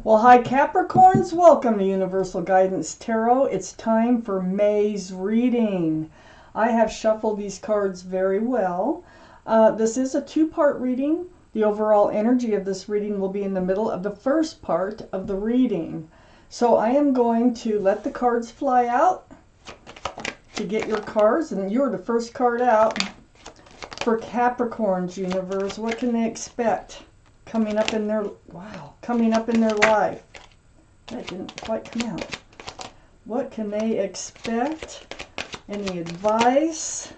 Well, hi Capricorns, welcome to Universal Guidance Tarot. It's time for May's reading. I have shuffled these cards very well. This is a two-part reading. The overall energy of this reading will be in the middle of the first part of the reading. So I am going to let the cards fly out to get your cards, and you're the first card out for Capricorn's universe. What can they expect coming up in their life? That didn't quite come out. What can they expect? Any advice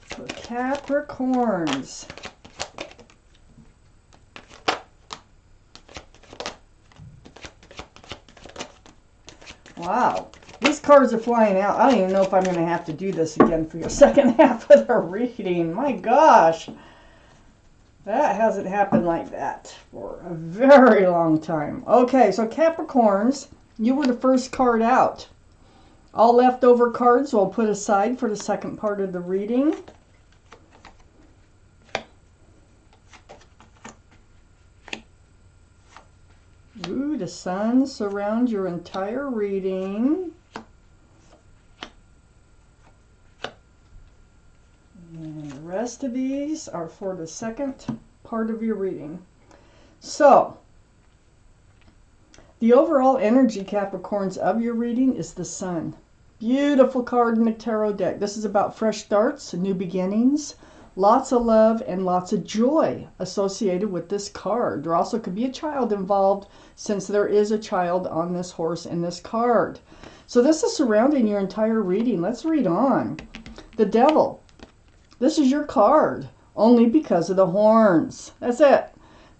for Capricorns? Wow, these cards are flying out. I don't even know if I'm going to have to do this again for your second half of the reading. My gosh. That hasn't happened like that for a very long time. Okay, so Capricorns, you were the first card out. All leftover cards we'll put aside for the second part of the reading. Ooh, the sun surrounds your entire reading. And the rest of these are for the second part of your reading. So, the overall energy, Capricorns, of your reading is the sun. Beautiful card in the tarot deck. This is about fresh starts, new beginnings, lots of love, and lots of joy associated with this card. There also could be a child involved, since there is a child on this horse in this card. So this is surrounding your entire reading. Let's read on. The Devil. This is your card, only because of the horns. That's it.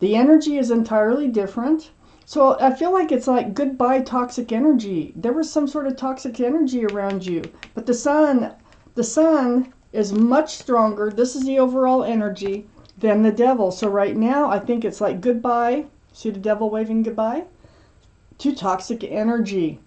The energy is entirely different. So I feel like it's like goodbye toxic energy. There was some sort of toxic energy around you. But the sun is much stronger. This is the overall energy than the Devil. So right now I think it's like goodbye. See the Devil waving goodbye? To toxic energy.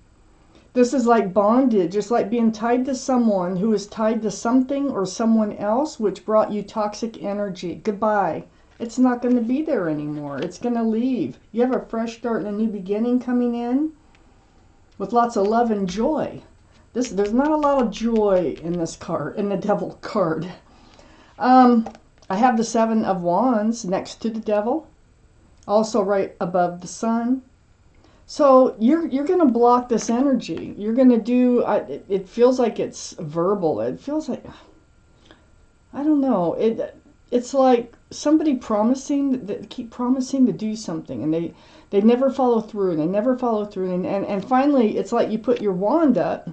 This is like bondage. It's like being tied to someone who is tied to something or someone else which brought you toxic energy. Goodbye. It's not going to be there anymore. It's going to leave. You have a fresh start and a new beginning coming in with lots of love and joy. There's not a lot of joy in this card, in the Devil card. I have the Seven of Wands next to the Devil, also right above the sun. So you're going to block this energy. You're going to do, it feels like it's verbal. It feels like, I don't know. It's like somebody keep promising to do something, and they never follow through, and they never follow through. And finally, it's like you put your wand up,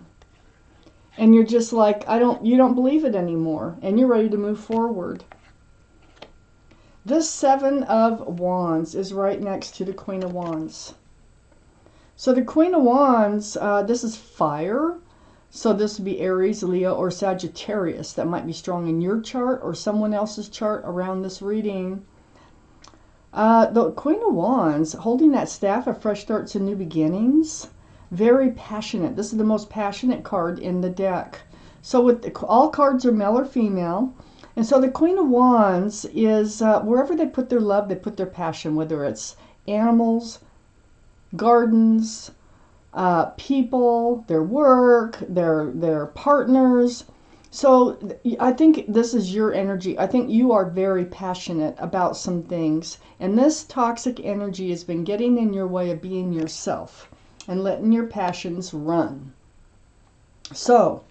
and you're just like, you don't believe it anymore, and you're ready to move forward. This Seven of Wands is right next to the Queen of Wands. So the Queen of Wands, this is fire. So this would be Aries, Leo, or Sagittarius. That might be strong in your chart or someone else's chart around this reading. The Queen of Wands, holding that staff of fresh starts and new beginnings. Very passionate. This is the most passionate card in the deck. So all cards are male or female. And so the Queen of Wands is wherever they put their love, they put their passion, whether it's animals, gardens, people, their work, their partners. So I think this is your energy. I think you are very passionate about some things, and this toxic energy has been getting in your way of being yourself and letting your passions run. So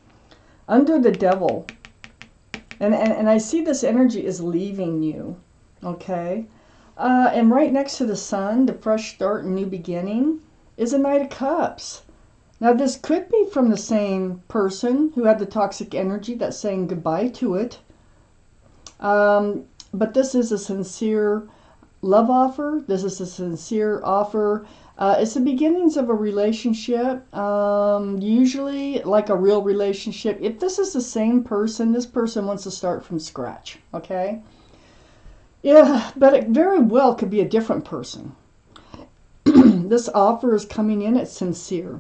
under the Devil, and I see this energy is leaving you, okay? And right next to the sun, the fresh start and new beginning, is a Knight of Cups. Now this could be from the same person who had the toxic energy that's saying goodbye to it. But this is a sincere love offer. This is a sincere offer. It's the beginnings of a relationship, usually like a real relationship. If this is the same person, this person wants to start from scratch, okay? Yeah, but it very well could be a different person. This offer is coming in, it's sincere.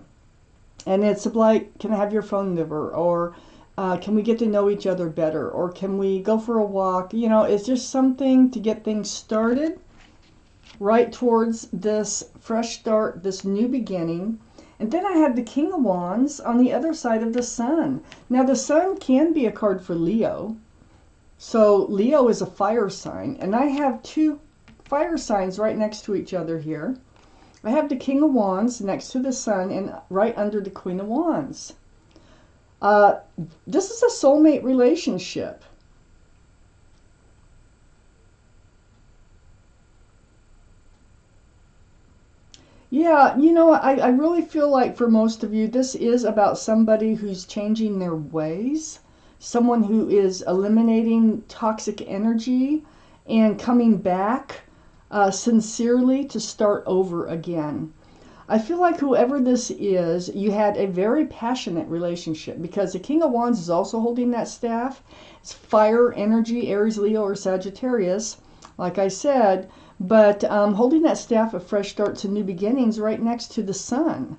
And it's like, can I have your phone number? Or Can we get to know each other better? Or can we go for a walk? You know, it's just something to get things started. right towards this fresh start, this new beginning. And then I have the King of Wands on the other side of the Sun. Now the Sun can be a card for Leo. So Leo is a fire sign. And I have two fire signs right next to each other here. I have the King of Wands next to the Sun and right under the Queen of Wands. This is a soulmate relationship. Yeah, you know, I really feel like for most of you, this is about somebody who's changing their ways, someone who is eliminating toxic energy and coming back sincerely to start over again. I feel like whoever this is, you had a very passionate relationship because the King of Wands is also holding that staff. It's fire energy, Aries, Leo, or Sagittarius, like I said, but holding that staff of fresh starts and new beginnings right next to the Sun.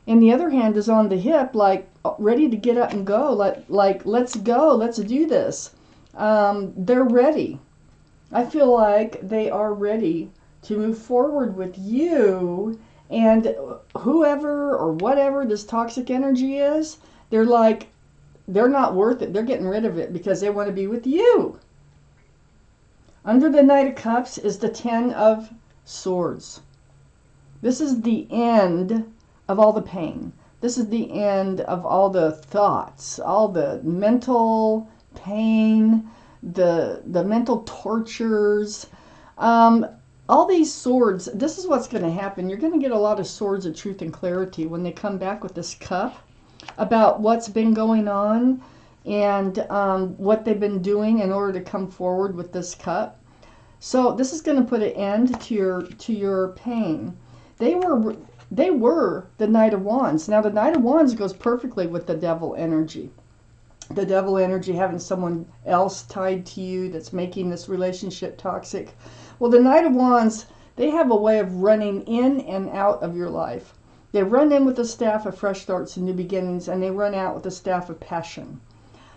And the other hand is on the hip, like ready to get up and go, like let's go, let's do this. They're ready. I feel like they are ready to move forward with you. And whoever or whatever this toxic energy is, they're like, they're not worth it. They're getting rid of it because they want to be with you. Under the Knight of Cups is the Ten of Swords. This is the end of all the pain. This is the end of all the thoughts, all the mental pain, the mental tortures. All these swords, this is what's going to happen. You're going to get a lot of swords of truth and clarity when they come back with this cup about what's been going on and what they've been doing in order to come forward with this cup. So this is going to put an end to your pain. They were the Knight of Wands. Now the Knight of Wands goes perfectly with the Devil energy. The Devil energy, having someone else tied to you that's making this relationship toxic. Well, the Knight of Wands, they have a way of running in and out of your life. They run in with the staff of fresh starts and new beginnings, and they run out with the staff of passion.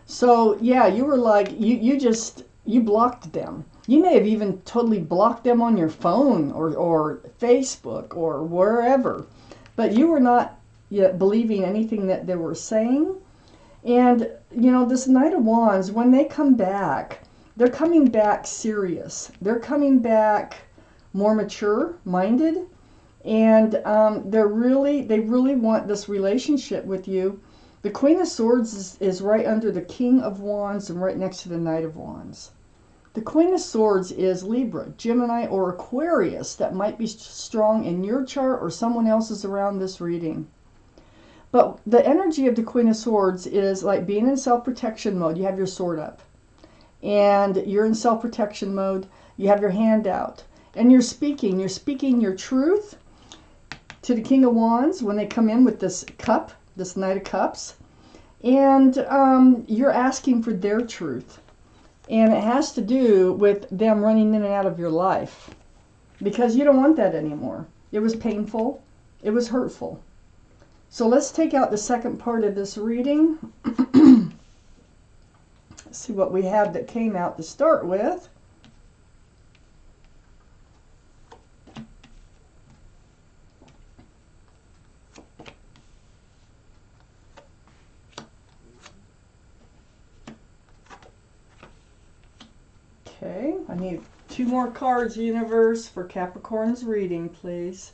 So, yeah, you were like, you blocked them. You may have even totally blocked them on your phone or Facebook or wherever. But you were not yet believing anything that they were saying. And, you know, this Knight of Wands, when they come back, they're coming back serious. They're coming back more mature-minded. And they really want this relationship with you. The Queen of Swords is right under the King of Wands and right next to the Knight of Wands. The Queen of Swords is Libra, Gemini, or Aquarius that might be strong in your chart or someone else's around this reading. But the energy of the Queen of Swords is like being in self-protection mode. You have your sword up. And you're in self-protection mode. You have your hand out. And you're speaking. You're speaking your truth to the King of Wands when they come in with this cup, this Knight of Cups. And you're asking for their truth. And it has to do with them running in and out of your life. Because you don't want that anymore. It was painful. It was hurtful. So let's take out the second part of this reading. See what we have that came out to start with. Okay, I need 2 more cards, universe, for Capricorn's reading, please.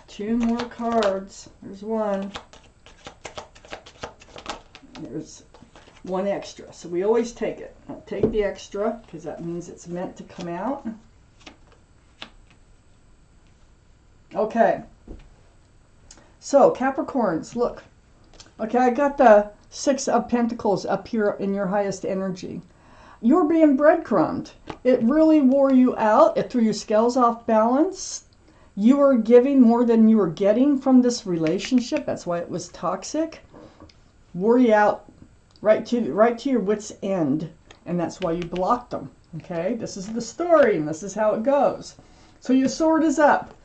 2 more cards. There's 1. There's 1 extra. So we always take it. I'll take the extra because that means it's meant to come out. Okay. So Capricorns, look. Okay, I got the 6 of Pentacles up here in your highest energy. You're being breadcrumbed. It really wore you out. It threw your scales off balance. You were giving more than you were getting from this relationship. That's why it was toxic. Wore you out right to your wit's end. And that's why you blocked them. Okay, this is the story and this is how it goes. So your sword is up.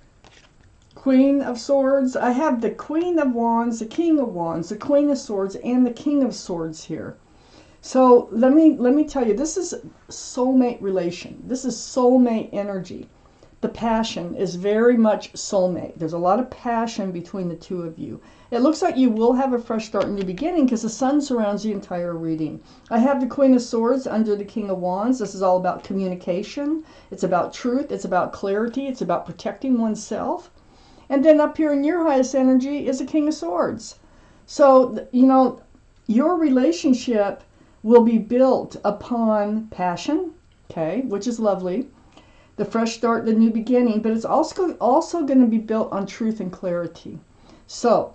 Queen of Swords. I have the Queen of Wands, the King of Wands, the Queen of Swords, and the King of Swords here. So let me tell you, this is soulmate relation. This is soulmate energy. the passion is very much soulmate. There's a lot of passion between the two of you. It looks like you will have a fresh start in the beginning because the sun surrounds the entire reading. I have the Queen of Swords under the King of Wands. This is all about communication. It's about truth. It's about clarity. It's about protecting oneself. And then up here in your highest energy is the King of Swords. So, you know, your relationship will be built upon passion, okay, which is lovely. The fresh start, the new beginning, but it's also going to be built on truth and clarity. So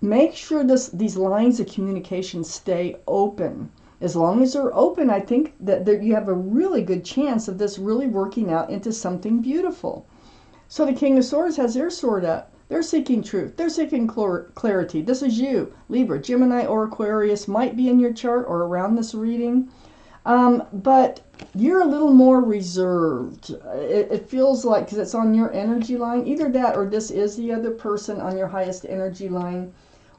make sure these lines of communication stay open. As long as they're open, I think that you have a really good chance of this really working out into something beautiful. So the King of Swords has their sword up. They're seeking truth. They're seeking clarity. This is you, Libra, Gemini, or Aquarius, might be in your chart or around this reading. But you're a little more reserved. It feels like, because it's on your energy line, either that or this is the other person on your highest energy line,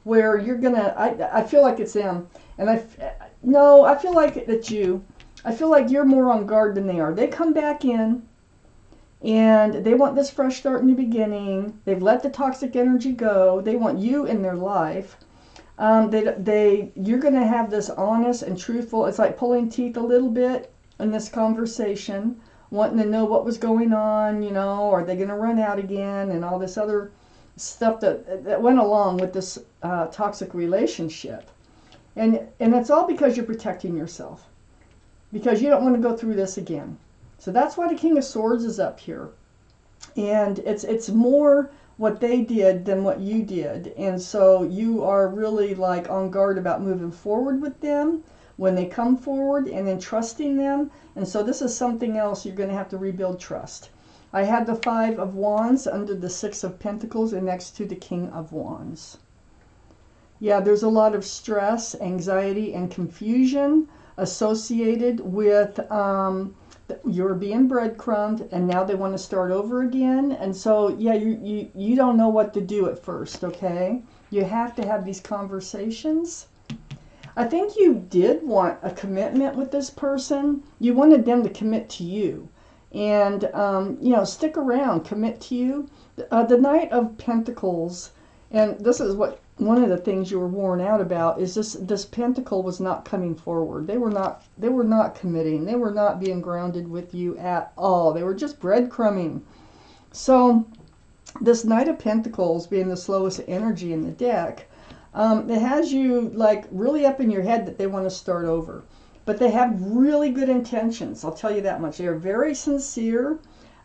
where you're gonna, I feel like it's them. And I feel like it's you. I feel like you're more on guard than they are. They come back in and they want this fresh start in the beginning. They've let the toxic energy go. They want you in their life. You're going to have this honest and truthful, it's like pulling teeth a little bit in this conversation, wanting to know what was going on, you know, are they going to run out again, and all this other stuff that went along with this toxic relationship. And it's all because you're protecting yourself, because you don't want to go through this again. So that's why the King of Swords is up here. And it's more what they did than what you did. And so you are really like on guard about moving forward with them when they come forward, and then trusting them. And so this is something else you're going to have to rebuild trust. I had the Five of Wands under the Six of Pentacles and next to the King of Wands. Yeah, there's a lot of stress, anxiety, and confusion associated with you're being breadcrumbed, and now they want to start over again. And so, yeah, you don't know what to do at first, okay? You have to have these conversations. I think you did want a commitment with this person. You wanted them to commit to you. And, you know, stick around, commit to you. The Knight of Pentacles, and this is what one of the things you were worn out about, is this pentacle was not coming forward. They were not committing. They were not being grounded with you at all. They were just breadcrumbing. So this Knight of Pentacles, being the slowest energy in the deck, it has you like really up in your head that they want to start over. But they have really good intentions, I'll tell you that much. They are very sincere.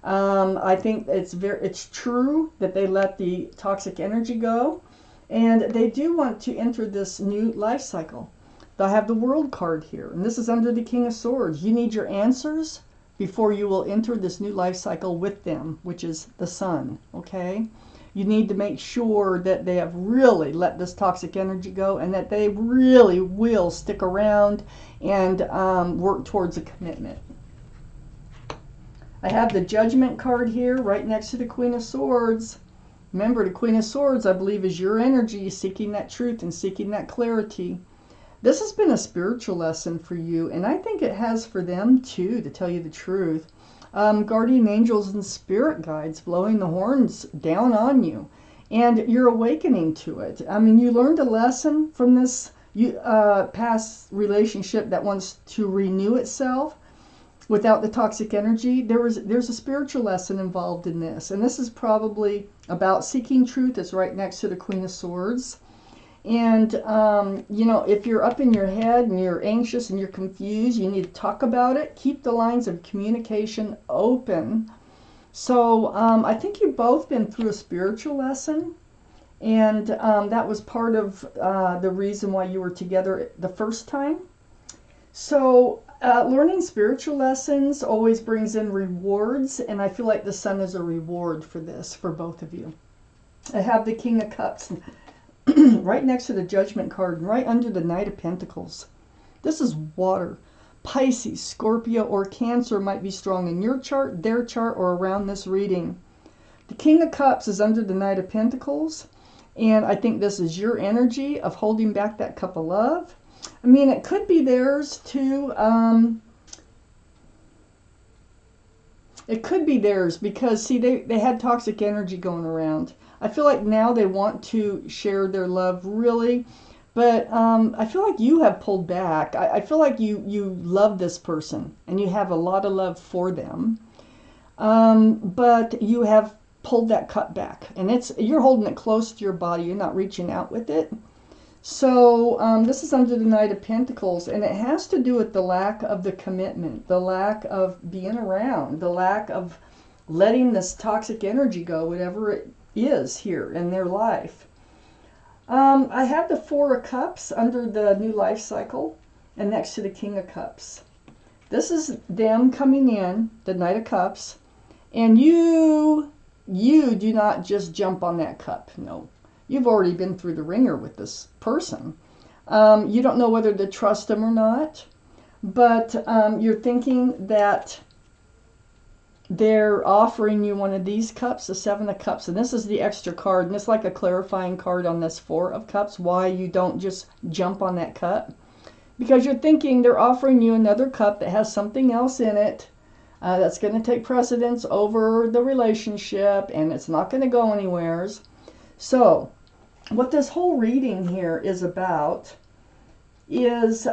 I think it's true that they let the toxic energy go. And they do want to enter this new life cycle. They'll have the World card here. And this is under the King of Swords. You need your answers before you will enter this new life cycle with them, which is the Sun, okay? You need to make sure that they have really let this toxic energy go, and that they really will stick around and work towards a commitment. I have the Judgment card here right next to the Queen of Swords. Remember, the Queen of Swords, I believe, is your energy, seeking that truth and seeking that clarity. This has been a spiritual lesson for you, and I think it has for them too, to tell you the truth. Guardian angels and spirit guides blowing the horns down on you, and you're awakening to it. I mean, you learned a lesson from this past relationship that wants to renew itself without the toxic energy. There's a spiritual lesson involved in this, and this is probably about seeking truth. It's right next to the Queen of Swords. And you know, if you're up in your head and you're anxious and you're confused, you need to talk about it. Keep the lines of communication open. So I think you've both been through a spiritual lesson, and that was part of the reason why you were together the first time. So learning spiritual lessons always brings in rewards, and I feel like the Sun is a reward for this, for both of you. I have the King of Cups right next to the Judgment card, and right under the Knight of Pentacles. This is water. Pisces, Scorpio, or Cancer might be strong in your chart, their chart, or around this reading. The King of Cups is under the Knight of Pentacles, and I think this is your energy of holding back that cup of love. I mean, it could be theirs too. It could be theirs because, see, they had toxic energy going around. I feel like now they want to share their love, really. But I feel like you have pulled back. I feel like you love this person and you have a lot of love for them. But you have pulled that cup back. And you're holding it close to your body. You're not reaching out with it. So this is under the Knight of Pentacles, and it has to do with the lack of the commitment, the lack of being around, the lack of letting this toxic energy go, whatever it is here in their life. I have the Four of Cups under the new life cycle and next to the King of Cups. This is them coming in, the Knight of Cups, and you do not just jump on that cup. No. You've already been through the ringer with this person. You don't know whether to trust them or not, but you're thinking that they're offering you one of these cups, the Seven of Cups, and this is the extra card, and it's like a clarifying card on this Four of Cups, why you don't just jump on that cup. Because you're thinking they're offering you another cup that has something else in it that's going to take precedence over the relationship, and it's not going to go anywheres. So, what this whole reading here is about is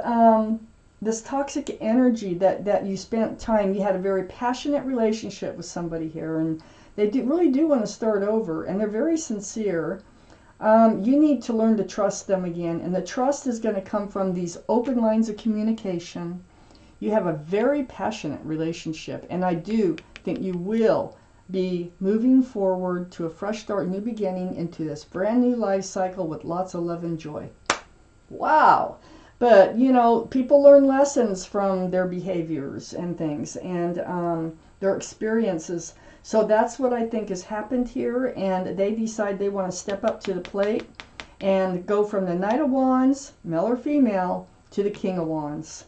this toxic energy that you spent time, you had a very passionate relationship with somebody here, and they really do want to start over, and they're very sincere. You need to learn to trust them again, and the trust is going to come from these open lines of communication. You have a very passionate relationship, and I do think you will be moving forward to a fresh start, new beginning into this brand new life cycle with lots of love and joy. Wow. But, you know, people learn lessons from their behaviors and things and their experiences. So that's what I think has happened here. And they decide they want to step up to the plate and go from the Knight of Wands, male or female, to the King of Wands.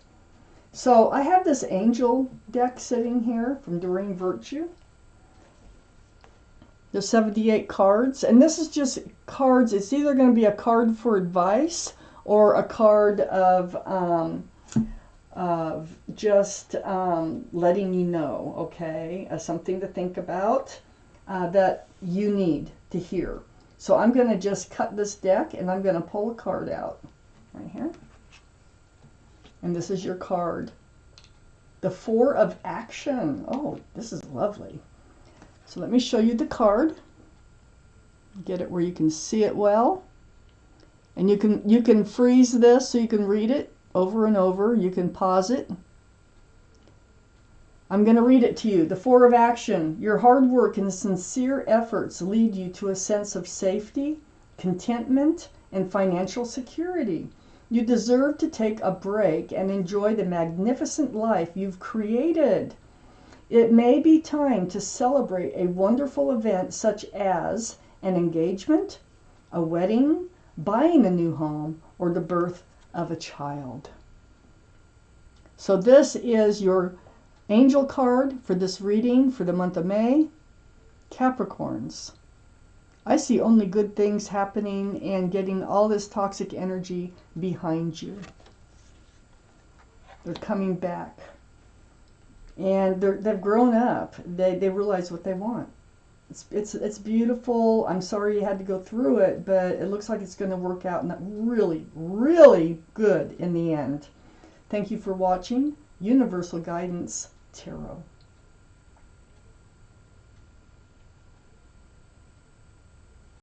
So I have this angel deck sitting here from Doreen Virtue. There's 78 cards, and this is just cards. It's either going to be a card for advice or a card of just letting you know, okay, something to think about that you need to hear. So I'm going to just cut this deck, and I'm going to pull a card out right here. And this is your card. The Four of Action. Oh, this is lovely. So let me show you the card. Get it where you can see it well. And you can freeze this so you can read it over and over. You can pause it. I'm going to read it to you. The Four of Action. Your hard work and sincere efforts lead you to a sense of safety, contentment, and financial security. You deserve to take a break and enjoy the magnificent life you've created. It may be time to celebrate a wonderful event such as an engagement, a wedding, buying a new home, or the birth of a child. So this is your angel card for this reading for the month of May. Capricorns. I see only good things happening and getting all this toxic energy behind you. They're coming back. And they've grown up. They realize what they want. It's beautiful. I'm sorry you had to go through it, but it looks like it's going to work out really, really good in the end. Thank you for watching Universal Guidance Tarot.